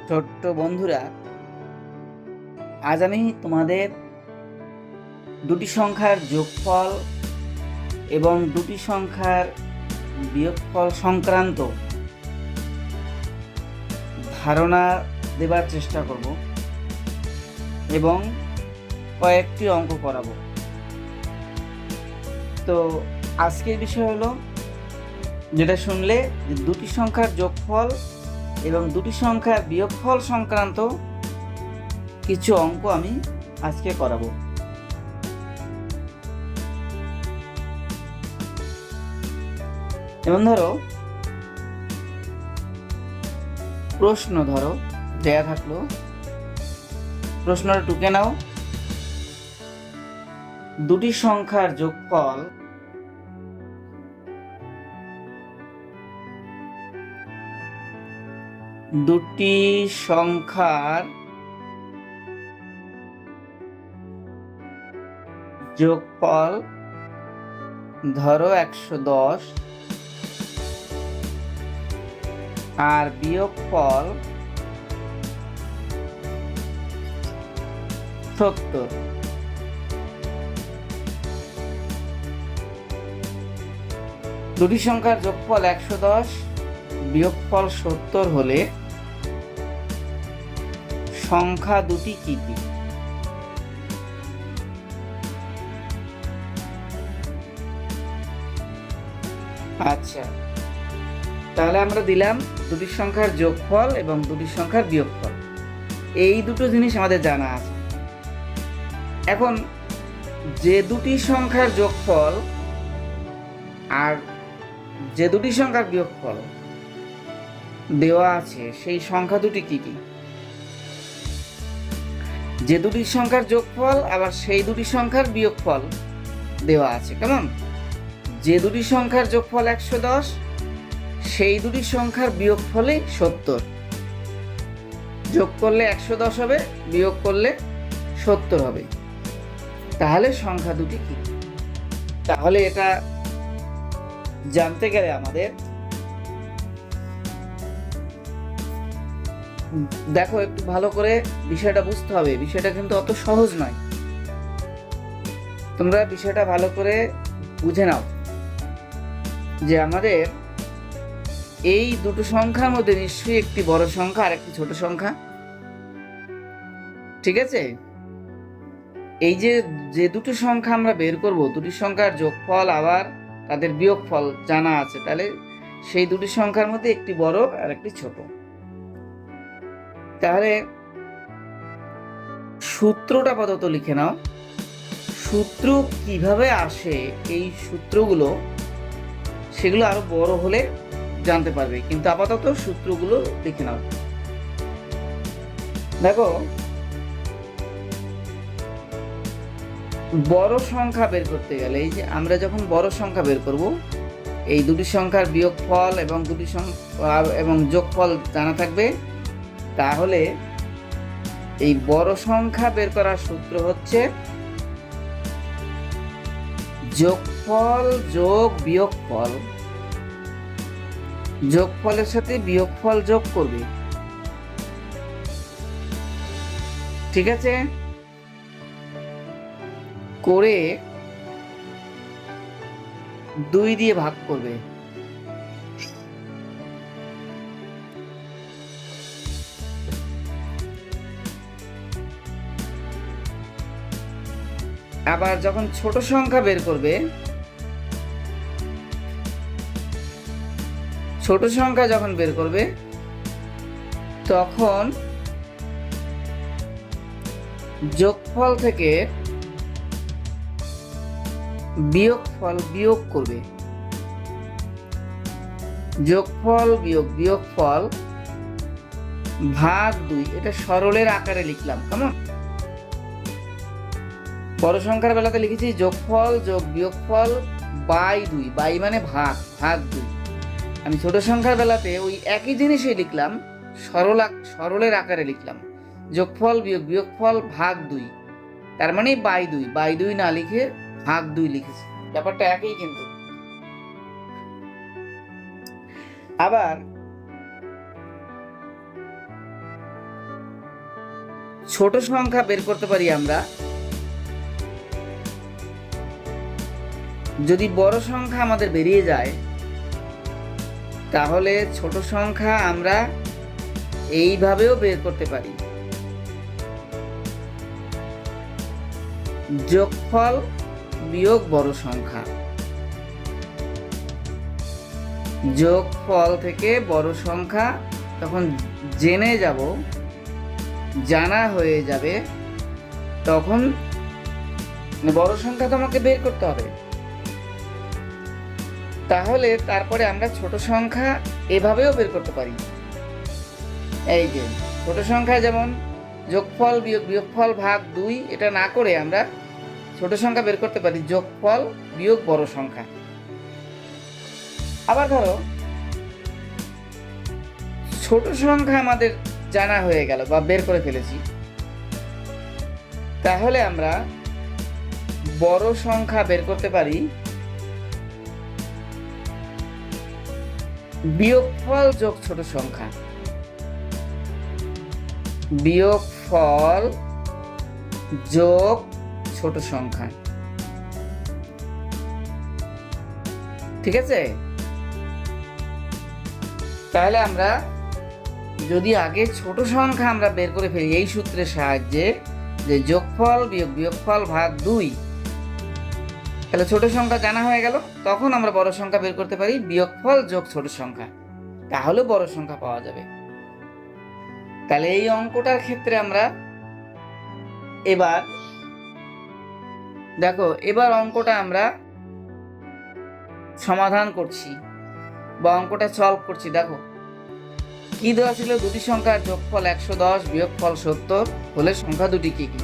ছোট্ট বন্ধুরা, আজ আমি তোমাদের দুটি সংখ্যার যোগফল এবং দুটি সংখ্যার বিয়োগফল সংক্রান্ত ধারণা দেবার চেষ্টা করব এবং কয়েকটি অঙ্ক করাবো। তো আজকের বিষয় হলো, যেটা শুনলে যে দুটি সংখ্যার যোগফল এবং দুটি সংখ্যার বিয়োগফল সংক্রান্ত কিছু অঙ্ক আমি আজকে করাবো। যেমন ধরো, প্রশ্ন দেয়া থাকলো, প্রশ্নটা টুকে নাও। দুটি সংখ্যার যোগফল দুটি সংখ্যার যোগফল ধরো 110 আর বিয়োগফল 70। দুটি সংখ্যার যোগফল 110 বিয়োগফল 70 হলে সংখ্যা দুটি কি কি? আচ্ছা, তাহলে আমরা দিলাম দুটি সংখ্যার যোগফল এবং দুটি সংখ্যার বিয়োগফল। এই দুটো জিনিস আমাদের জানা আছে। এখন যে দুটি সংখ্যার যোগফল আর যে দুটি সংখ্যার বিয়োগফল দেওয়া আছে, সেই সংখ্যা দুটি কি কি? যে দুটি সংখ্যার যোগফল আবার সেই দুটি সংখ্যার বিয়োগফল দেওয়া আছে। কেমন? যে দুটি সংখ্যার যোগফল 110, সেই দুটি সংখ্যার বিয়োগফলই 70। যোগ করলে 110 হবে, বিয়োগ করলে 70 হবে। তাহলে সংখ্যা দুটি কি? তাহলে এটা জানতে গেলে আমাদের দেখো, একটু ভালো করে বিষয়টা বুঝতে হবে। বিষয়টা কিন্তু অত সহজ নয়। তোমরা বিষয়টা ভালো করে বুঝে নাও যে আমাদের এই দুটো সংখ্যার মধ্যে নিশ্চয়ই একটি বড় সংখ্যা আর একটি ছোট সংখ্যা। ঠিক আছে? এই যে দুটো সংখ্যা আমরা বের করব, দুটি সংখ্যার যোগফল আবার তাদের বিয়োগফল জানা আছে, তাহলে সেই দুটি সংখ্যার মধ্যে একটি বড় আর একটি ছোট। তাহলে সূত্রটা আপাতত লিখে নাও। সূত্র কিভাবে আসে, এই সূত্রগুলো সেগুলো আরো বড় হলে জানতে পারবে, কিন্তু আপাতত সূত্রগুলো লিখে নাও। দেখো, বড় সংখ্যা বের করতে গেলে, এই যে আমরা যখন বড় সংখ্যা বের করব, এই দুটি সংখ্যার বিয়োগফল এবং দুটি সংখ্যা এবং যোগফল জানা থাকবে। তাহলে এই বড় সংখ্যা বের করার সূত্র হচ্ছে যোগফল যোগ বিয়োগফল, যোগফলের সাথে বিয়োগফল যোগ করবে। ঠিক আছে? করে 2 দিয়ে ভাগ করবে। আবার যখন ছোট সংখ্যা বের করবে, ছোট সংখ্যা যখন বের করবে, তখন যোগফল থেকে বিয়োগফল বিয়োগ করবে। যোগফল বিয়োগ বিয়োগফল ভাগ 2। এটা সরলের আকারে লিখলাম। কেমন? বড় সংখ্যার বেলাতে লিখেছি যোগফল যোগ বিয়োগফল বাই 2, বাই মানে ভাগ, ভাগ 2। আমি ছোট সংখ্যার বেলাতে ওই একই জিনিসই লিখলাম, সরলের আকারে লিখলাম, যোগফল বিয়োগ বিয়োগফল ভাগ 2। তার মানে বাই 2, বাই 2 না লিখে ভাগ 2 লিখেছি। ব্যাপারটা একই কিন্তু। আবার ছোট সংখ্যা বের করতে পারি আমরা যদি বড় সংখ্যা আমাদের বেরিয়ে যায়, তাহলে ছোট সংখ্যা আমরা এইভাবেও বের করতে পারি। যোগফল বিয়োগ বড় সংখ্যা, যোগফল থেকে বড় সংখ্যা তখন জেনে যাব, জানা হয়ে যাবে, তখন বড় সংখ্যা তো আমাকে বের করতে হবে। তাহলে তারপরে আমরা ছোট সংখ্যা এভাবেও বের করতে পারি। এই যে ছোট সংখ্যা যেমন যোগফল বিয়োগ বিয়োগফল ভাগ 2, এটা না করে আমরা ছোট সংখ্যা বের করতে পারি যোগফল বিয়োগ বড় সংখ্যা। আবার ধরো ছোট সংখ্যা আমাদের জানা হয়ে গেল বা বের করে ফেলেছি, তাহলে আমরা বড় সংখ্যা বের করতে পারি বিয়োগফল যোগ ছোট সংখ্যা, বিয়োগফল যোগ ছোট সংখ্যা। ঠিক আছে? তাহলে আমরা যদি আগে ছোট সংখ্যা আমরা বের করে ফেলি এই সূত্রের সাহায্যে যে যোগফল বিয়োগ বিয়োগফল ভাগ 2, তাহলে ছোট সংখ্যা জানা হয়ে গেল, তখন আমরা বড় সংখ্যা বের করতে পারি বিয়োগফল যোগ ছোট সংখ্যা, তাহলে বড় সংখ্যা পাওয়া যাবে। তাহলে এই অঙ্কটার ক্ষেত্রে আমরা এবার দেখো, এবার অঙ্কটা আমরা সমাধান করছি বা অঙ্কটা সলভ করছি। দেখো কি দেওয়া ছিল, দুটি সংখ্যার যোগফল 110 বিয়োগফল 70 হলে সংখ্যা দুটি কি কি।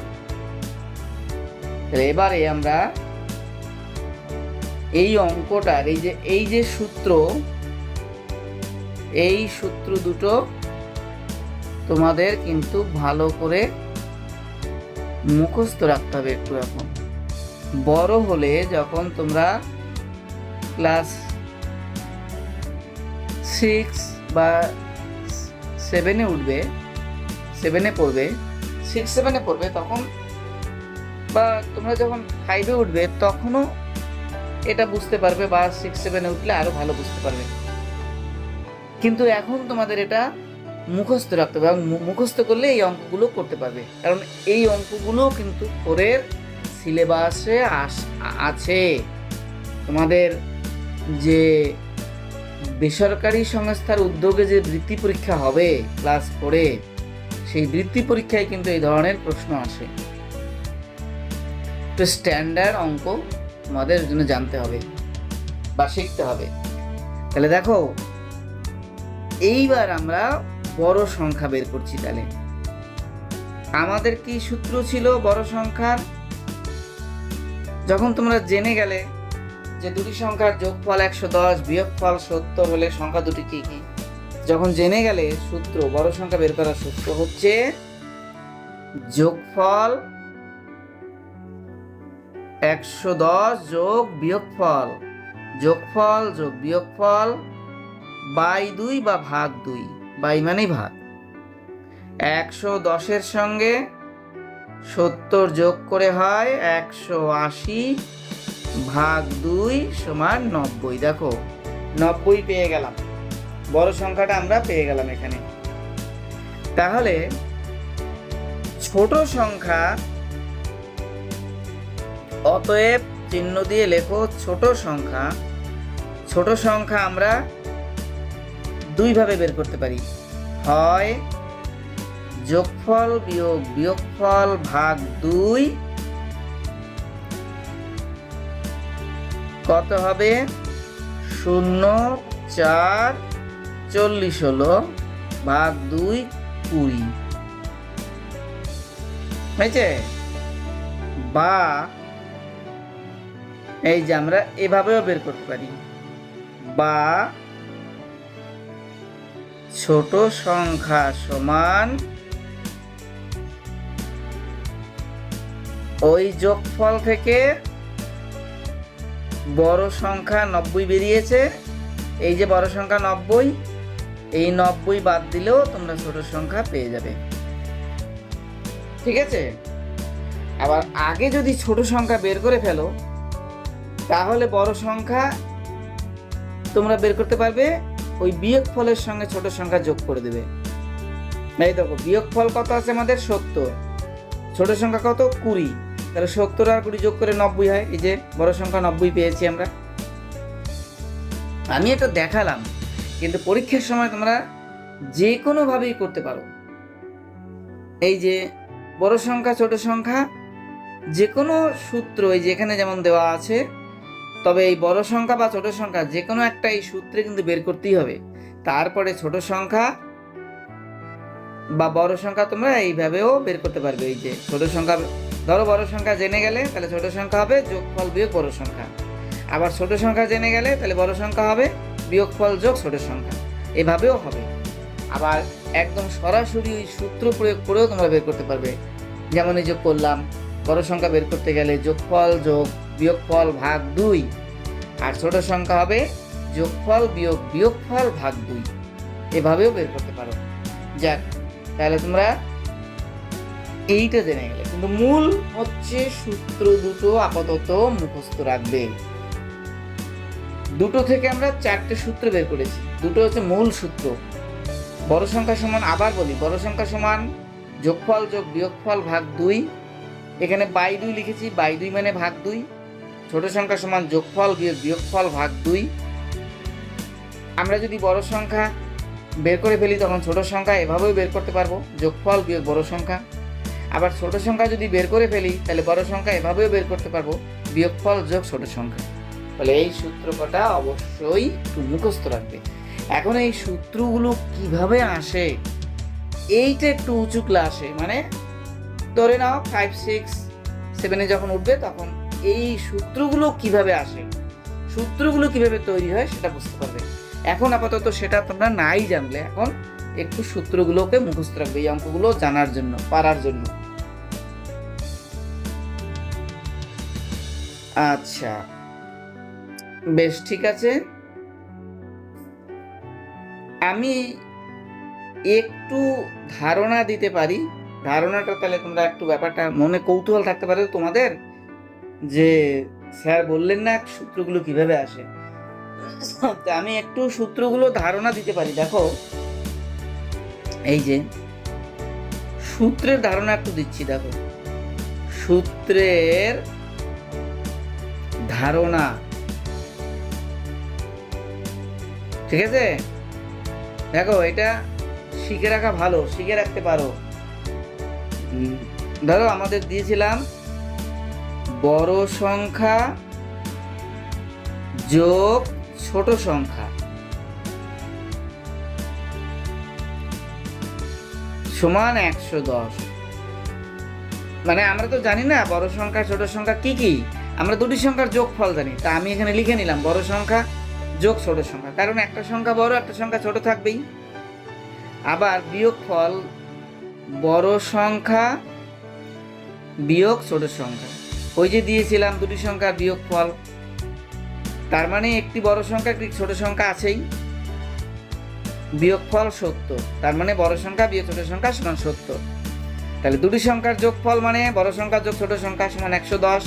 এবারে আমরা এই অঙ্কটার এই যে সূত্র, এই সূত্র দুটো তোমাদের কিন্তু ভালো করে মুখস্থ রাখতে হবে একটু। এখন বড় হলে যখন তোমরা ক্লাস 6 বা 7-এ উঠবে, 7-এ পড়বে, 6-7-এ পড়বে, তখন বা তোমরা যখন 5-এ উঠবে তখনও এটা বুঝতে পারবে, বা 6-7-এ উঠলে আরো ভালো বুঝতে পারবে। কিন্তু এখন তোমাদের এটা মুখস্থ রাখতে হবে, এবং মুখস্থ করলে এই অঙ্কগুলো করতে পারবে, কারণ এই অঙ্কগুলো কিন্তু পরের সিলেবাসে আছে। তোমাদের যে বেসরকারি সংস্থার উদ্যোগে যে বৃত্তি পরীক্ষা হবে ক্লাস 4-এ, সেই বৃত্তি পরীক্ষায় কিন্তু এই ধরনের প্রশ্ন আসে। তো স্ট্যান্ডার্ড অঙ্ক তোমাদের জন্য জানতে হবে বা শিখতে হবে। তাহলে দেখো এইবার আমরা বড় সংখ্যা বের করছি। তাহলে আমাদের কি সূত্র ছিল বড় সংখ্যার? যখন তোমরা জেনে গেলে যে দুটি সংখ্যার যোগফল 110 বিয়োগফল 70 হলে সংখ্যা দুটি কি কি, যখন জেনে গেলে সূত্র, বড় সংখ্যা বের করার সূত্র হচ্ছে যোগফল 110 যোগ বিয়োগফল, যোগফল যোগ বিয়োগফল বাই 2 বা ভাগ 2, বাই মানেই ভাগ। 110-এর সঙ্গে 70 যোগ করে হয় 180 ভাগ 2 সমান 90। দেখো 90 পেয়ে গেলাম, বড় সংখ্যাটা আমরা পেয়ে গেলাম এখানে। তাহলে ছোট সংখ্যা, অতএব চিহ্ন দিয়ে লেখো ছোট সংখ্যা। ছোট সংখ্যা আমরা দুইভাবে বের করতে পারি, হয় যোগফল বিয়োগ বিয়োগফল ভাগ 2, কত হবে 0 4 40 হলো, ভাগ 2 20 হয়েছে। বা এই যে আমরা এভাবেও বের করতে পারি, বা ছোট সংখ্যা সমান ওই যোগফল থেকে বড় সংখ্যা 90 বেরিয়েছে, এই যে বড় সংখ্যা 90, এই 90 বাদ দিলেও তোমরা ছোট সংখ্যা পেয়ে যাবে। ঠিক আছে। আবার আগে যদি ছোট সংখ্যা বের করে ফেলো তাহলে বড় সংখ্যা তোমরা বের করতে পারবে ওই বিয়োগফলের সঙ্গে ছোট সংখ্যা যোগ করে দেবে। এই দেখো বিয়োগফল কত আছে আমাদের 70, ছোট সংখ্যা কত 20, তাহলে 70 আর 20 যোগ করে 90 হয়। এই যে বড় সংখ্যা 90 পেয়েছি আমরা। আমি এটা দেখালাম, কিন্তু পরীক্ষার সময় তোমরা যে কোনোভাবেই করতে পারো। এই যে বড় সংখ্যা ছোট সংখ্যা যে কোনো সূত্র এই যে এখানে যেমন দেওয়া আছে, তবে এই বড় সংখ্যা বা ছোট সংখ্যা যে কোনো একটা এই সূত্রে কিন্তু বের করতেই হবে। তারপরে ছোট সংখ্যা বা বড় সংখ্যা তোমরা এইভাবেও বের করতে পারবে। এই যে ছোট সংখ্যা, ধরো বড় সংখ্যা জেনে গেলে তাহলে ছোট সংখ্যা হবে যোগফল বিয়োগ বড় সংখ্যা, আবার ছোট সংখ্যা জেনে গেলে তাহলে বড় সংখ্যা হবে বিয়োগফল যোগ ছোট সংখ্যা, এভাবেও হবে। আবার একদম সরাসরি ওই সূত্র প্রয়োগ করেও তোমরা বের করতে পারবে। যেমন এই যোগ করলাম, বড় সংখ্যা বের করতে গেলে যোগফল যোগ বিয়োগফল ভাগ 2, আর ছোট সংখ্যা হবে যোগফল বিয়োগ বিয়োগফল ভাগ 2, এভাবেও বের করতে পারো। যাক, তাহলে তোমরা এইটা জেনে গেলে, কিন্তু মূল হচ্ছে সূত্র দুটো আপাতত মুখস্থ রাখবে। দুটো থেকে আমরা 4টে সূত্র বের করেছি, দুটো হচ্ছে মূল সূত্র। বড় সংখ্যা সমান, আবার বলি, বড় সংখ্যা সমান যোগফল যোগ বিয়োগফল ভাগ 2, এখানে বাই 2 লিখেছি, বাই 2 মানে ভাগ 2। ছোট সংখ্যা সমান যোগফল বিয়োগ বিয়োগফল ভাগ 2। আমরা যদি বড় সংখ্যা বের করে ফেলি তখন ছোট সংখ্যা এভাবেও বের করতে পারবো, যোগফল বিয়োগ বড় সংখ্যা। আবার ছোট সংখ্যা যদি বের করে ফেলি তাহলে বড় সংখ্যা এভাবেও বের করতে পারবো, বিয়োগফল যোগ ছোট সংখ্যা। তাহলে এই সূত্র কটা অবশ্যই একটু মুখস্থ রাখবে। এখন এই সূত্রগুলো কিভাবে আসে, এইটা একটু উঁচু ক্লাসে, মানে ধরে নাও 5, 6, 7 যখন উঠবে তখন এই সূত্রগুলো কিভাবে আসে, সূত্রগুলো কিভাবে তৈরি হয় সেটা বুঝতে পারবে। এখন আপাতত সেটা তোমরা নাই জানলে, এখন একটু সূত্রগুলোকে মুখস্থ রাখবে এই অঙ্কগুলো জানার জন্য, পারার জন্য। আচ্ছা, বেশ, ঠিক আছে। আমি একটু ধারণা দিতে পারি, ধারণাটা তাহলে তোমরা একটু ব্যাপারটা মনে কৌতূহল থাকতে পারে তোমাদের, যে স্যার বললেন না সূত্রগুলো কিভাবে আসে। আমি একটু সূত্রগুলো ধারণা দিতে পারি। দেখো, এই যে সূত্রের ধারণা একটু দিচ্ছি। দেখো, সূত্রের ধারণা, ঠিক আছে। দেখো, এটা শিখে রাখা ভালো, শিখে রাখতে পারো। ধরো আমাদের দিয়েছিলাম বড় সংখ্যা যোগ ছোট সংখ্যা সমান 110। মানে আমরা তো জানি না বড় সংখ্যা ছোট সংখ্যা কি কি, আমরা দুটি সংখ্যার যোগফল জানি। তা আমি এখানে লিখে নিলাম বড় সংখ্যা যোগ ছোট সংখ্যা, কারণ একটা সংখ্যা বড় একটা সংখ্যা ছোট থাকবেই। আবার বিয়োগফল বড় সংখ্যা বিয়োগ ছোট সংখ্যা, ওই যে দিয়েছিলাম দুটি সংখ্যার বিয়োগফল, তার মানে একটি বড় সংখ্যা একটি ছোট সংখ্যা আছেই, বিয়োগফল 70, তার মানে বড় সংখ্যা বিয়োগ ছোট সংখ্যা সমান 70। তাহলে দুটি সংখ্যার যোগফল মানে বড় সংখ্যা যোগ ছোট সংখ্যা সমান 110,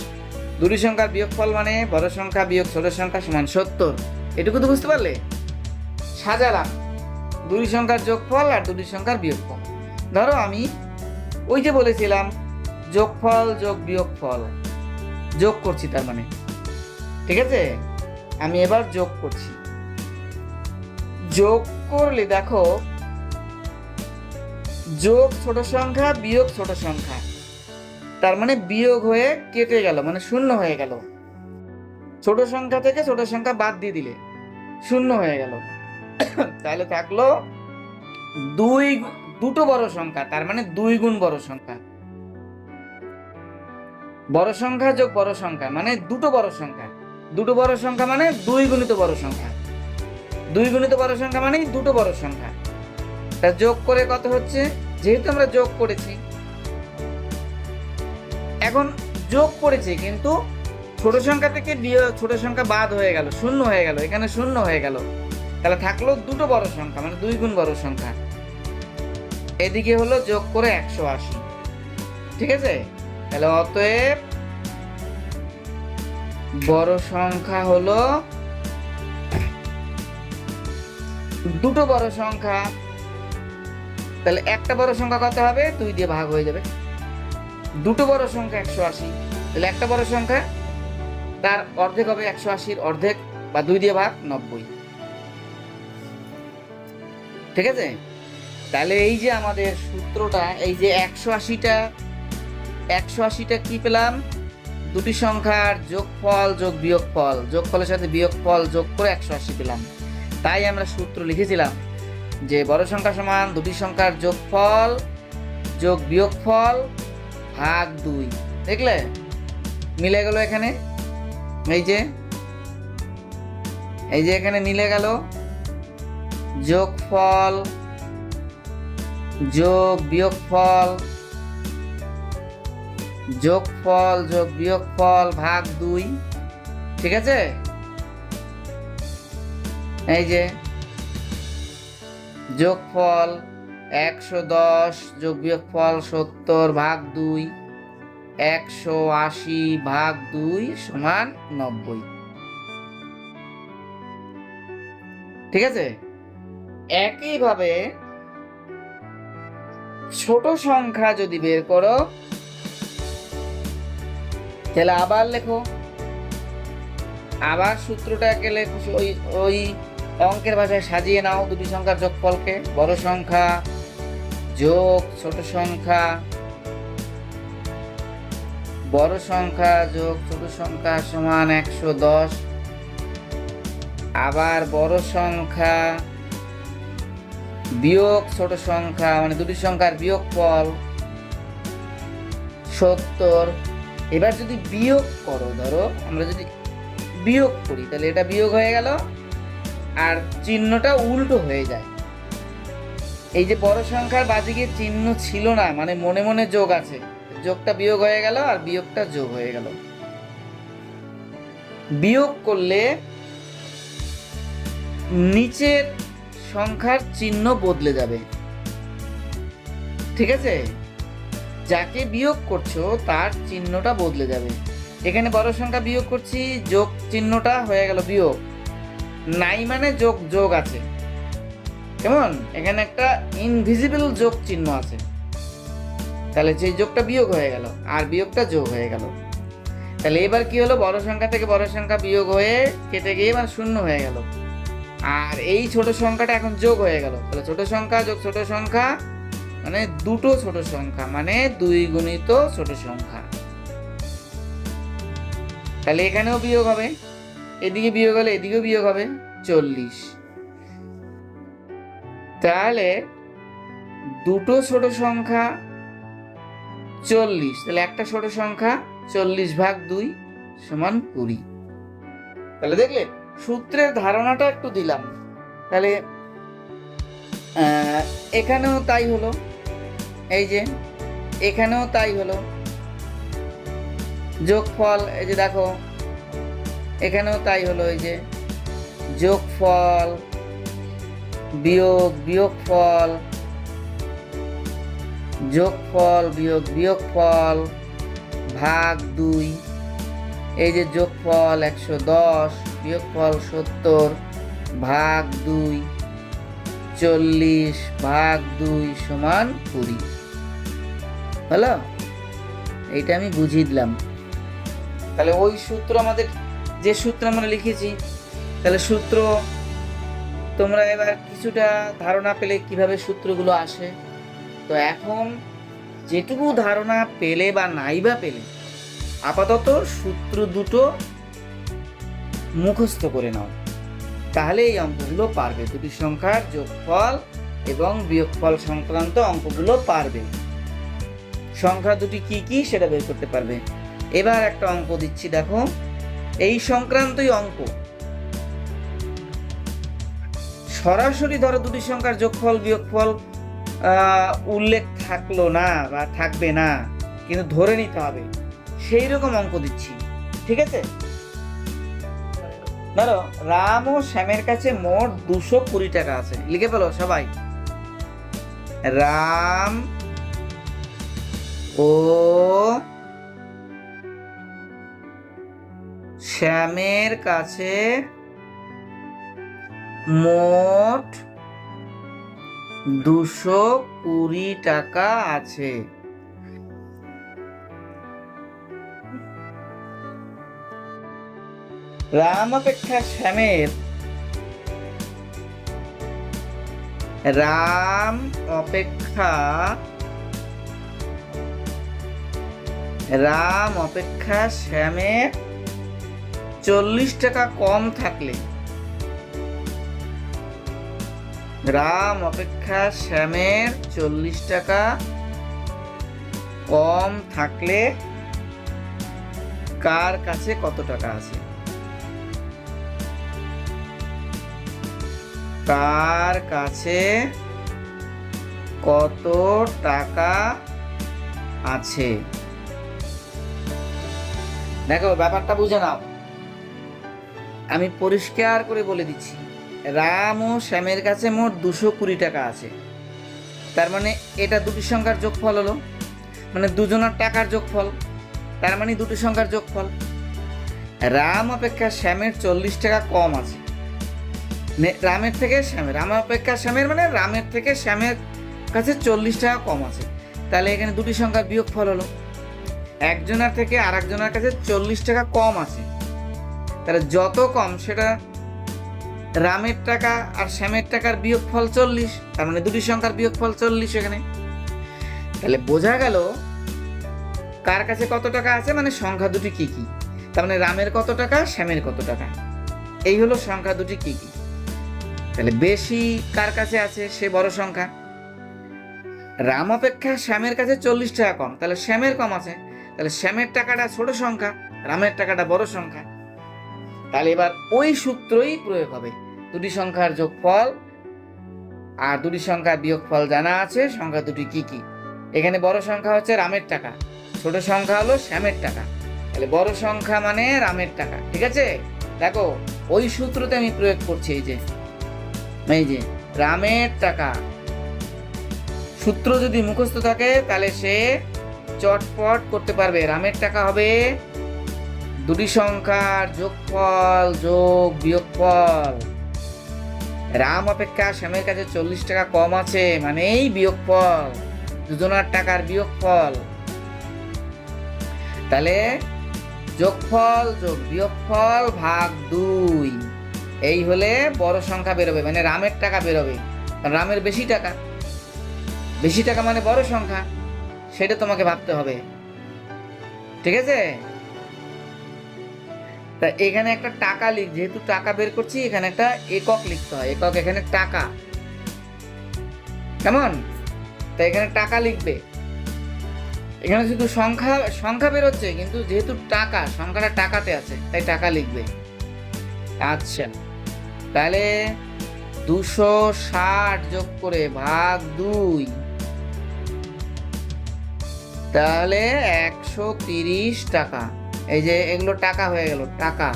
দুটি সংখ্যার বিয়োগফল মানে বড় সংখ্যা বিয়োগ ছোট সংখ্যা সমান 70। এটুকু তো বুঝতে পারলে? সাজালাম দুটি সংখ্যার যোগফল আর দুটি সংখ্যার বিয়োগফল। ধরো আমি ওই যে বলেছিলাম যোগফল যোগ বিয়োগফল যোগ করছি, তার মানে ঠিক আছে, আমি এবার যোগ করছি। যোগ করলে দেখো, যোগ ছোট সংখ্যা বিয়োগ ছোট সংখ্যা, তার মানে বিয়োগ হয়ে কেটে গেল, মানে শূন্য হয়ে গেল। ছোট সংখ্যা থেকে ছোট সংখ্যা বাদ দিয়ে দিলে শূন্য হয়ে গেল। তাহলে থাকলো দুটো বড় সংখ্যা, তার মানে 2 গুণ বড় সংখ্যা। বড় সংখ্যা যোগ বড় সংখ্যা মানে দুটো বড় সংখ্যা, দুটো বড় সংখ্যা মানে 2 গুণিত বড় সংখ্যা, 2 গুণিত বড় সংখ্যা মানে দুটো বড় সংখ্যা। তা যোগ করে কত হচ্ছে, যেহেতু আমরা যোগ করেছি, এখন যোগ করেছি কিন্তু ছোট সংখ্যা থেকে ছোট সংখ্যা বাদ হয়ে গেল, শূন্য হয়ে গেল, এখানে শূন্য হয়ে গেল। তাহলে থাকলো দুটো বড় সংখ্যা মানে 2 গুণ বড় সংখ্যা। এদিকে হলো যোগ করে 180। ঠিক আছে? তাহলে অতএব বড় সংখ্যা হলো দুটো বড় সংখ্যা। তাহলে একটা বড় সংখ্যা কত হবে? 2 দিয়ে ভাগ হয়ে যাবে। দুটো বড় সংখ্যা 180, তাহলে একটা বড় সংখ্যা তার অর্ধেক হবে 180-র অর্ধেক বা 2 দিয়ে ভাগ 90। ঠিক আছে? তাহলে এই যে আমাদের সূত্রটা, এই যে 180টা কি পেলাম? দুটি সংখ্যার যোগফল যোগ বিয়োগফল, যোগফলের সাথে বিয়োগফল যোগ করে 180 পেলাম। তাই আমরা সূত্র লিখেছিলাম যে বড় সংখ্যা সমান দুটি সংখ্যার যোগফল যোগ বিয়োগফল ভাগ 2। দেখলে মিলে গেল এখানে, এই যে এখানে মিলে গেল যোগফল যোগ বিয়োগফল, যোগফল যোগ বিয়োগফল ভাগ 2। ঠিক আছে? এই যে যোগফল 110 যোগ বিয়োগফল 70 ভাগ 2, 180 ভাগ 2 সমান 90। ঠিক আছে? একইভাবে ছোট সংখ্যা যদি বের করো তাহলে আবার লেখো, আবার সূত্রটাকে লেখো, ওই অঙ্কের ভাষায় সাজিয়ে নাও দুটি সংখ্যার যোগফলকে। বড় সংখ্যা যোগ ছোট সংখ্যা, বড় সংখ্যা যোগ ছোট সংখ্যা সমান 110। আবার বড় সংখ্যা বিয়োগ ছোট সংখ্যা, মানে দুটি সংখ্যার বিয়োগফল 70। এবার যদি বিয়োগ করো, ধরো আমরা যদি বিয়োগ করি তাহলে এটা বিয়োগ হয়ে গেল আর চিহ্নটা উল্টো হয়ে যায়। এই যে বড় সংখ্যার বাদিকে চিহ্ন ছিল না, মানে মনে মনে যোগ আছে, যোগটা বিয়োগ হয়ে গেল আর বিয়োগটা যোগ হয়ে গেল। বিয়োগ করলে নিচের সংখ্যার চিহ্ন বদলে যাবে। ঠিক আছে? যাকে বিয়োগ করছো তার চিহ্নটা বদলে যাবে। এখানে বড় সংখ্যা বিয়োগ করছি, যোগ চিহ্নটা হয়ে গেল বিয়োগ, নাই মানে যোগ যোগ আছে। কেমন? এখানে একটা ইনভিজিবল যোগ চিহ্ন আছে, তাহলে সেই যোগটা বিয়োগ হয়ে গেল আর বিয়োগটা যোগ হয়ে গেল। তাহলে এবার কি হলো? বড় সংখ্যা থেকে বড় সংখ্যা বিয়োগ হয়ে কেটে গিয়ে মানে শূন্য হয়ে গেল, আর এই ছোট সংখ্যাটা এখন যোগ হয়ে গেল। তাহলে ছোট সংখ্যা যোগ ছোট সংখ্যা মানে দুটো ছোট সংখ্যা, মানে 2 গুণিত ছোট সংখ্যা। তাহলে এখানেও বিয়োগ হবে, এদিকে বিয়োগ হলে এদিকেও বিয়োগ হবে 40। তাহলে দুটো ছোট সংখ্যা 40, তাহলে একটা ছোট সংখ্যা 40 ভাগ 2 সমান 20। তাহলে দেখলে সূত্রের ধারণাটা একটু দিলাম। তাহলে এখানেও তাই হলো, এই যে এখানেও তাই হলো যোগফল, এই যে দেখো এখানেও তাই হলো, এই যে যোগফল বিয়োগ বিয়োগফল, যোগফল বিয়োগ বিয়োগফল ভাগ 2। এই যে যোগফল 110 বিয়োগফল 70 ভাগ 2, 40 ভাগ 2 সমান 20। হলো? এইটা আমি বুঝিয়ে দিলাম। তাহলে ওই সূত্র, আমাদের যে সূত্র আমরা লিখেছি, তাহলে সূত্র তোমরা এবার কিছুটা ধারণা পেলে কিভাবে সূত্রগুলো আসে। তো এখন যেটুকু ধারণা পেলে বা নাই বা পেলে, আপাতত সূত্র দুটো মুখস্থ করে নাও, তাহলে এই অঙ্কগুলো পারবে। দুটি সংখ্যার যোগফল এবং বিয়োগফল সংক্রান্ত অঙ্কগুলো পারবে। সংখ্যা দুটি কি কি সেটা বের করতে পারবে। এবার একটা অঙ্ক দিচ্ছি, দেখো এই সংক্রান্তই অঙ্ক। সরাসরি ধরো দুটি সংখ্যার যোগফল বিয়োগফল উল্লেখ থাকলো না বা থাকবে না, কিন্তু ধরে নিতে হবে, সেই রকম অঙ্ক দিচ্ছি। ঠিক আছে? ধরো রাম ও শ্যামের কাছে মোট 220 টাকা আছে। লিখে ফেলো সবাই, রাম ও ও শ্যামের কাছে মোট 220 টাকা আছে। রাম অপেক্ষা শ্যামের রাম অপেক্ষা শ্যামের 40 টাকা কম থাকলে রাম অপেক্ষা শ্যামের 40 টাকা কম থাকলে কার কাছে কত টাকা আছে? কার কাছে কত টাকা আছে? দেখো ব্যাপারটা বুঝে নাও, আমি পরিষ্কার করে বলে দিচ্ছি। রাম ও শ্যামের কাছে মোট 220 টাকা আছে। তার মানে এটা দুটি সংখ্যার যোগফল হলো, মানে দুজনের টাকার যোগফল, তার মানে দুটি সংখ্যার যোগফল। রাম অপেক্ষা শ্যামের 40 টাকা কম আছে, রামের থেকে শ্যামের, রাম অপেক্ষা শ্যামের মানে রামের থেকে শ্যামের কাছে 40 টাকা কম আছে। তাহলে এখানে দুটি সংখ্যার বিয়োগফল হলো, একজনের থেকে আর একজনের কাছে 40 টাকা কম আছে। তাহলে যত কম সেটা রামের টাকা আর শ্যামের টাকার বিয়োগফল 40, তার মানে দুটি সংখ্যার বিয়োগফল 40 এখানে। তাহলে বোঝা গেল কার কাছে কত টাকা আছে, মানে সংখ্যা দুটি কি কি। তার মানে রামের কত টাকা, শ্যামের কত টাকা, এই হলো সংখ্যা দুটি কি কি। তাহলে বেশি কার কাছে আছে, সে বড় সংখ্যা। রাম অপেক্ষা শ্যামের কাছে 40 টাকা কম, তাহলে শ্যামের কম আছে, তাহলে শ্যামের টাকাটা ছোট সংখ্যা, রামের টাকাটা বড় সংখ্যা। তাহলে এবার ওই সূত্রই প্রয়োগ হবে, দুটি সংখ্যার যোগফল আর দুটি সংখ্যার বিয়োগফল জানা আছে, সংখ্যা দুটি কি কি। এখানে বড় সংখ্যা হচ্ছে রামের টাকা, ছোট সংখ্যা হলো শ্যামের টাকা, তাহলে বড় সংখ্যা মানে রামের টাকা। ঠিক আছে, দেখো ওই সূত্রতে আমি প্রয়োগ করছি। এই যে রামের টাকা সূত্র যদি মুখস্থ থাকে তাহলে সে চটপট করতে পারবে। রামের টাকা হবে দুটি সংখ্যার যোগফল যোগ বিয়োগফল। রাম অপেক্ষা শ্যামের কাছে 40 টাকা কম আছে মানে এই বিয়োগফল, দুজনার টাকার বিয়োগফল। তাহলে যোগফল যোগ বিয়োগফল ভাগ 2, এই হলে বড় সংখ্যা বেরোবে, মানে রামের টাকা বেরোবে। রামের বেশি টাকা মানে বড় সংখ্যা, সেটা তোমাকে ভাবতে হবে। ঠিক আছে, তা এখানে একটা টাকা যেহেতু টাকা বের করছি, এখানে একটা একক লিখতে হয়। একক এখানে টাকা, কেমন? তাই এখানে টাকা লিখবে। এখানে শুধু সংখ্যা বেরোচ্ছে, কিন্তু যেহেতু টাকা, সংখ্যাটা টাকাতে আছে তাই টাকা লিখবে। আচ্ছা, তাহলে 260 যোগ করে ভাগ 2, তাহলে 130 টাকা। এই যে এগুলো টাকা হয়ে গেল, টাকা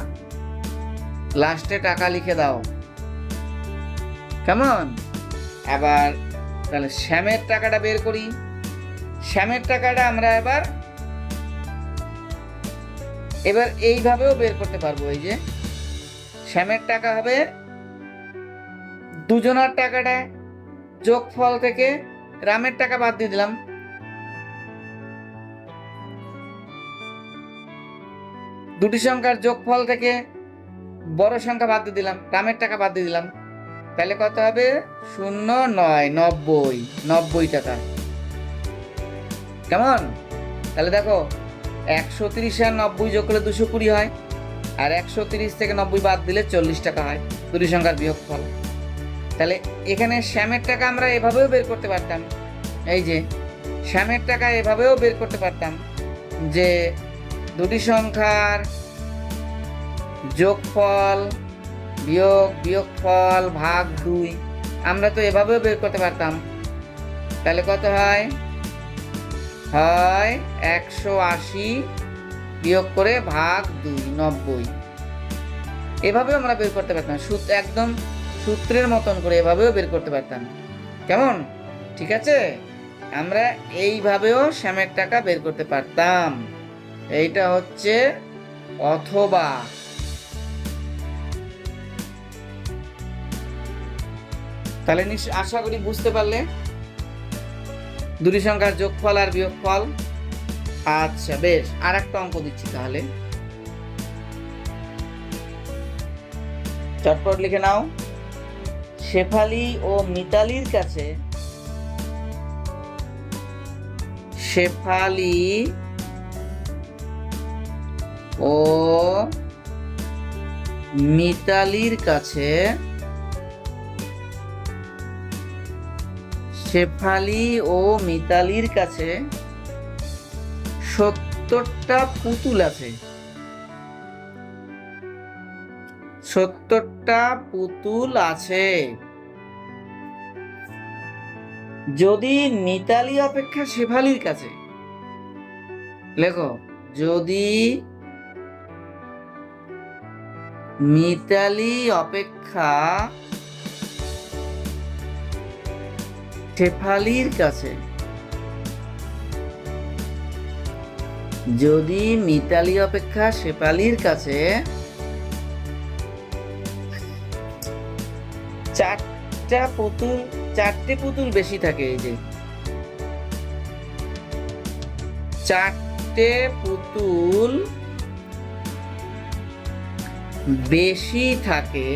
লাস্টে টাকা লিখে দাও, কেমন? আবার তাহলে শ্যামের টাকাটা বের করি। শ্যামের টাকাটা আমরা এবার এইভাবেও বের করতে পারবো। এই যে শ্যামের টাকা হবে দুজনার টাকাটা যোগফল থেকে রামের টাকা বাদ দিয়ে দিলাম, দুটি সংখ্যার যোগফল থেকে বড় সংখ্যা বাদ দিয়ে দিলাম, রামের টাকা বাদ দিয়ে দিলাম। তাহলে কত হবে? 0 9 90 টাকা। কেমন? তাহলে দেখো 130 আর 90 যোগ করলে 220 হয়, আর 130 থেকে 90 বাদ দিলে 40 টাকা হয়, দুটি সংখ্যার বিয়োগফল। তাহলে এখানে শ্যামের টাকা আমরা এভাবেও বের করতে পারতাম। এই যে শ্যামের টাকা এভাবেও বের করতে পারতাম যে দুটি সংখ্যার যোগফল বিয়োগ বিয়োগফল ভাগ 2, আমরা তো এভাবেও বের করতে পারতাম। তাহলে কত হয়? 180 বিয়োগ করে ভাগ 2 90। এভাবেও আমরা বের করতে পারতাম, একদম সূত্রের মতন করে এভাবেও বের করতে পারতাম। কেমন? ঠিক আছে, আমরা এইভাবেও শ্যামের টাকা বের করতে পারতাম। এইটা হচ্ছে অথবা। তাহলে আশা করি বুঝতে পারলে দুটি সংখ্যার যোগফল আর বিয়োগফল। আচ্ছা বেশ, আর একটা অঙ্ক দিচ্ছি তাহলে, চটপট লিখে নাও। শেফালি ও মিতালির কাছে শেফালি ও মিতালির কাছে শেফালি ও মিতালির কাছে 70টা পুতুল আছে। 70টা পুতুল আছে। যদি মিতালি অপেক্ষা শেফালির কাছে, লেখো, যদি মিতালি অপেক্ষা শেফালির কাছে, যদি মিতালি অপেক্ষা শেফালির কাছে 4টে পুতুল বেশি থাকে, এই যে 4টে পুতুল বেশি থাকে,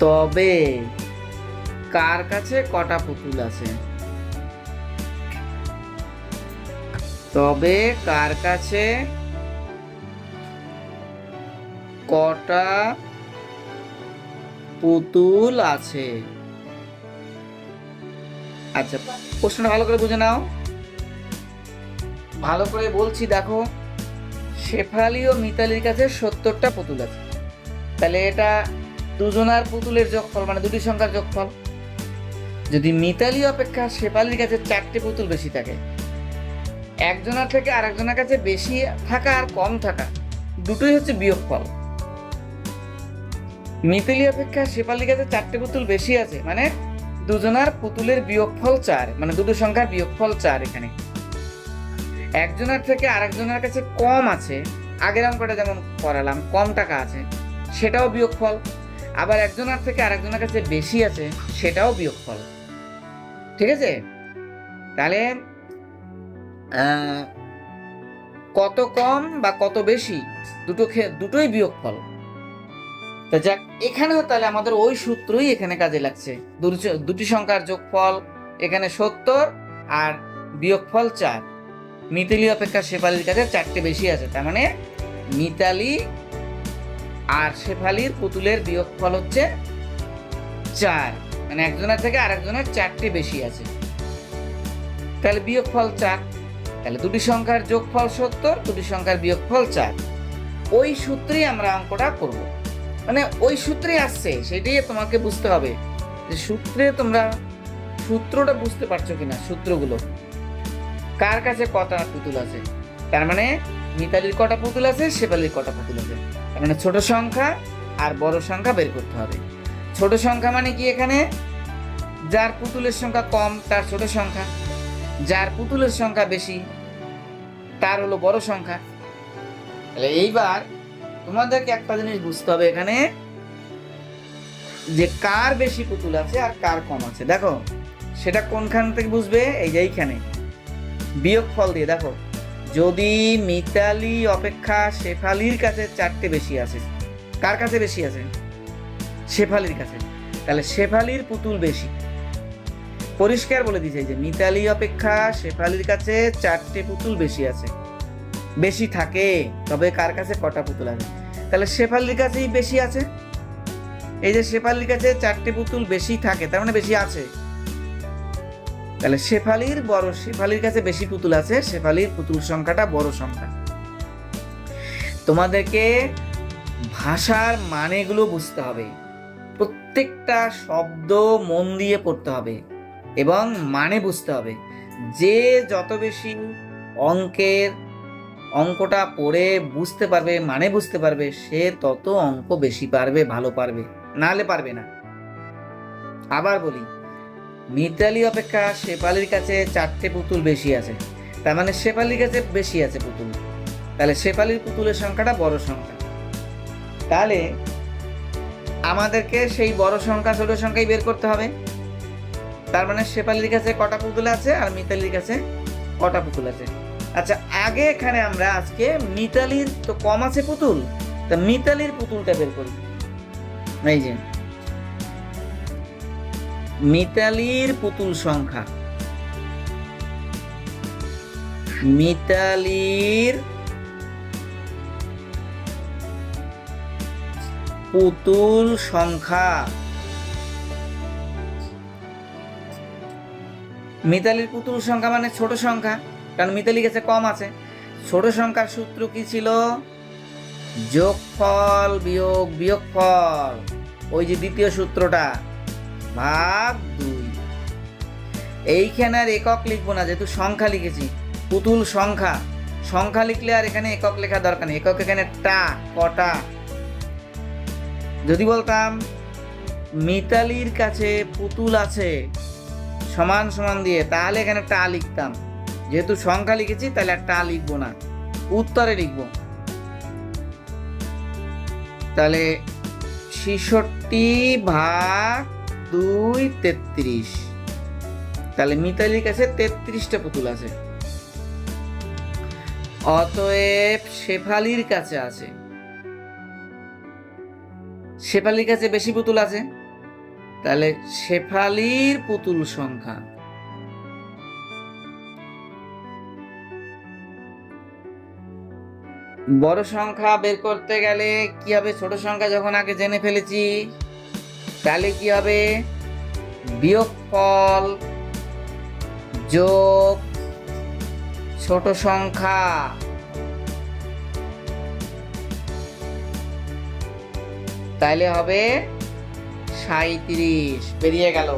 তবে কার কাছে কটা পুতুল আছে? তবে কার কাছে কটা পুতুল আছে? আচ্ছা, প্রশ্নটা ভালো করে বুঝে নাও। ভালো করে বলছি, দেখো, শেফালি ও মিতালির কাছে 70টা পুতুল আছে। তাহলে এটা দুজনার পুতুলের যোগফল, মানে দুটি সংখ্যার যোগফল। যদি মিতালি অপেক্ষা শেফালির কাছে 4টে পুতুল বেশি থাকে, একজনের থেকে আরেকজনের কাছে বেশি থাকা আর কম থাকা দুটোই হচ্ছে বিয়োগফল। মিতালি অপেক্ষা শেফালির কাছে 4টে পুতুল বেশি আছে, মানে দুজনার পুতুলের বিয়োগফল 4, মানে দুটো সংখ্যার বিয়োগফল 4। এখানে একজনের থেকে আরেকজনের কাছে কম আছে, আগের অঙ্কটা যেমন করালাম, কম টাকা আছে, সেটাও বিয়োগফল। আবার একজনের থেকে আরেকজনের কাছে বেশি আছে, সেটাও বিয়োগফল। ঠিক আছে? তাহলে কত কম বা কত বেশি দুটোই বিয়োগফল। তা যাক, এখানেও তাহলে আমাদের ওই সূত্রই এখানে কাজে লাগছে। দুটি সংখ্যার যোগফল এখানে 70 আর বিয়োগফল 4। মিতালি অপেক্ষা শেফালির কাছে 4টে বেশি আছে, তার মানে মিতালি আর শেফালির পুতুলের বিয়োগফল হচ্ছে 4, মানে একজনের থেকে আরেকজনের 4টে বেশি আছে, তাহলে বিয়োগফল 4। তাহলে দুটি সংখ্যার যোগফল 70, দুটি সংখ্যার বিয়োগফল 4। ওই সূত্রেই আমরা অঙ্কটা করব, মানে ওই সূত্রে আসছে, সেটাই তোমাকে বুঝতে হবে যে সূত্রটা বুঝতে পারছো কিনা। সূত্রগুলো কার কাছে কটা পুতুল আছে, তার মানে মিতালির কটা পুতুল আছে, শেফালির কটা পুতুল আছে, তার মানে ছোট সংখ্যা আর বড় সংখ্যা বের করতে হবে। ছোট সংখ্যা মানে কি, এখানে যার পুতুলের সংখ্যা কম তার ছোট সংখ্যা, যার পুতুলের সংখ্যা বেশি তার হলো বড় সংখ্যা। তাহলে এইবার তোমাদেরকে একটা জিনিস বুঝতে হবে এখানে, যে কার বেশি পুতুল আছে আর কার কম আছে। দেখো, সেটা কোনখান থেকে বুঝবে? এই যে এইখানে বিয়োগফল দিয়ে দেখো, যদি মিতালি অপেক্ষা শেফালির কাছে 4টে বেশি আছে, কার কাছে বেশি আছে? শেফালির কাছে। তাহলে শেফালির পুতুল বেশি, পরিষ্কার বলে দিয়েছে যে মিতালি অপেক্ষা শেফালির কাছে 4টে পুতুল বেশি আছে, বেশি থাকে, তবে কার কাছে কটা পুতুল আছে? তাহলে শেফালির কাছেই বেশি আছে। এই যে শেফালির কাছে 4টে পুতুল বেশি থাকে, তার মানে বেশি আছে। তাহলে শেফালির কাছে বেশি পুতুল আছে, শেফালির পুতুল সংখ্যাটা বড় সংখ্যা। তোমাদেরকে ভাষার মানেগুলো বুঝতে হবে, প্রত্যেকটা শব্দ মন দিয়ে পড়তে হবে এবং মানে বুঝতে হবে। যে যত বেশি অঙ্কটা পড়ে বুঝতে পারবে, মানে বুঝতে পারবে, সে তত অঙ্ক বেশি পারবে, ভালো পারবে, নাহলে পারবে না। আবার বলি, মিতালি অপেক্ষা শেফালির কাছে 4টে পুতুল বেশি আছে, তার মানে শেফালির কাছে বেশি আছে পুতুল, তাহলে শেফালির পুতুলের সংখ্যাটা বড় সংখ্যা। তাহলে আমাদেরকে সেই বড় সংখ্যা ছোট সংখ্যাই বের করতে হবে। তার মানে শেফালির কাছে কটা পুতুল আছে আর মিতালির কাছে কটা পুতুল আছে। আচ্ছা, আগে এখানে আমরা আজকে মিতালির তো কম আছে পুতুল, তা মিতালির পুতুলটা বের করি। এই যে মিতালির পুতুল সংখ্যা, মিতালির পুতুল সংখ্যা, মিতালির পুতুল সংখ্যা মানে ছোট সংখ্যা, কারণ মিতালির কাছে কম আছে। ছোট সংখ্যার সূত্র কি ছিল? যোগফল বিয়োগ বিয়োগফল, ওই যে দ্বিতীয় সূত্রটা, ভাগ 2। এইখানে আর একক লিখবো না, যেহেতু সংখ্যা লিখেছি, পুতুল সংখ্যা, সংখ্যা লিখলে আর এখানে একক লেখা দরকার নেই। একক এখানে টা, কটা। যদি বলতাম মিতালির কাছে পুতুল আছে সমান সমান দিয়ে, তাহলে এখানে টা লিখতাম। যেহেতু সংখ্যা লিখেছি তাহলে আর টা লিখবো না, উত্তরে লিখবো। তাহলে 66 ভাগ 2 33। তাহলে মিতালির কাছে 33টা পুতুল আছে। অতএব শেফালির কাছে আছে, শেফালির কাছে বেশি পুতুল আছে, তাহলে শেফালির পুতুল সংখ্যা, বড় সংখ্যা বের করতে গেলে কি হবে? ছোট সংখ্যা যখন আগে জেনে ফেলেছি, তাহলে কি হবে? বিয়োগফল যোগ ছোট সংখ্যা, তাইলে হবে 37। বেরিয়ে গেল।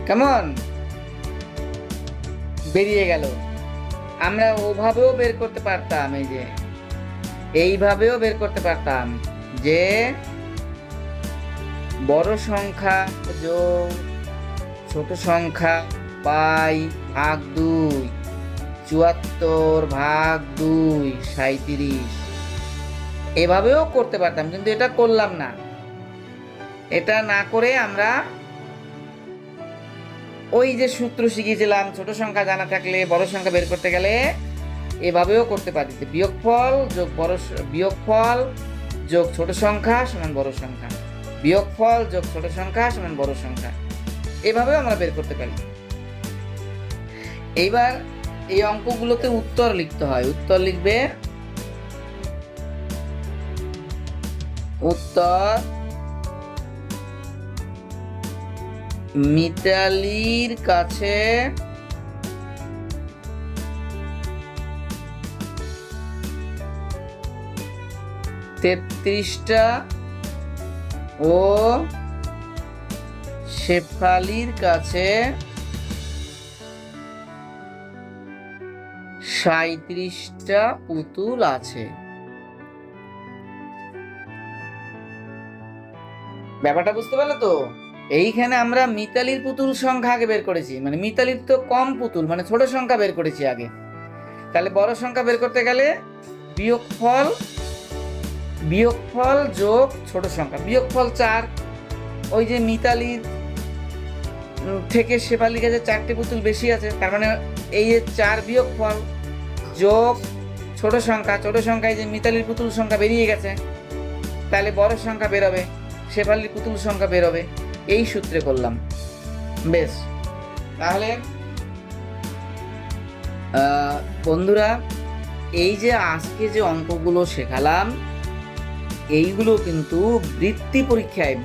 কেমন বেরিয়ে গেল? আমরা ওভাবেও বের করতে পারতাম, এই যে এইভাবেও বের করতে পারতাম যে বড় সংখ্যা যোগ ছোট সংখ্যা বাই ভাগ 2, 74 ভাগ 2 37। এভাবেও করতে পারতাম, কিন্তু এটা করলাম না। এটা না করে আমরা ওই যে সূত্র শিখিয়েছিলাম, ছোট সংখ্যা জানা থাকলে বড় সংখ্যা বের করতে গেলে এভাবেও করতে পারি। বিয়োগফল যোগ বিয়োগফল যোগ ছোট সংখ্যা সমান বড় সংখ্যা, বিয়োগফল যোগ ছোট সংখ্যা সমান বড় সংখ্যা, এভাবেও আমরা বের করতে পারি। এইবার এই অঙ্কগুলোতে উত্তর লিখতে হয়। উত্তর লিখবে, উত্তর মিতালির কাছে 33টা ও শেফালির কাছে 37টা পুতুল আছে। ব্যাপারটা বুঝতে পারলে তো? এইখানে আমরা মিতালির পুতুল সংখ্যা আগে বের করেছি, মানে মিতালির তো কম পুতুল, মানে ছোট সংখ্যা বের করেছি আগে। তাহলে বড় সংখ্যা বের করতে গেলে বিয়োগফল বিয়োগফল যোগ ছোট সংখ্যা, বিয়োগফল 4। ওই যে মিতালির থেকে শেফালির কাছে 4টে পুতুল বেশি আছে, তার মানে এই যে 4 বিয়োগফল যোগ ছোট সংখ্যা, ছোট সংখ্যায় যে মিতালির পুতুল সংখ্যা বেরিয়ে গেছে, তাহলে বড় সংখ্যা বেরোবে, শেফালির পুতুল সংখ্যা বেরোবে। এই সূত্রে করলাম। বেশ, তাহলে বন্ধুরা, এই যে আজকে যে অঙ্কগুলো শেখালাম, এইগুলো কিন্তু বৃত্তি পরীক্ষায়,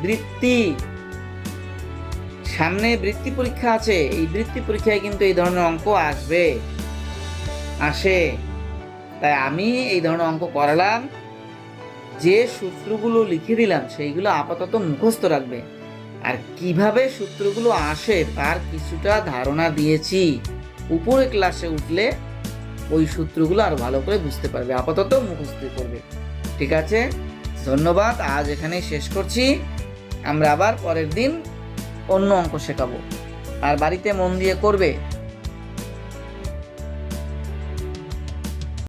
সামনে বৃত্তি পরীক্ষা আছে, এই বৃত্তি পরীক্ষায় কিন্তু এই ধরনের অঙ্ক আসে। তাই আমি এই ধরনের অঙ্ক করালাম। যে সূত্রগুলো লিখে দিলাম সেইগুলো আপাতত মুখস্থ রাখবে, আর কিভাবে সূত্রগুলো আসে তার কিছুটা ধারণা দিয়েছি। উপরে ক্লাসে উঠলে ওই সূত্রগুলো আরো ভালো করে বুঝতে পারবে, আপাতত মুখস্থ করবে। ঠিক আছে, ধন্যবাদ। আজ এখানেই শেষ করছি। আমরা আবার পরের দিন অন্য অঙ্ক শেখাবো, আর বাড়িতে মন দিয়ে করবে।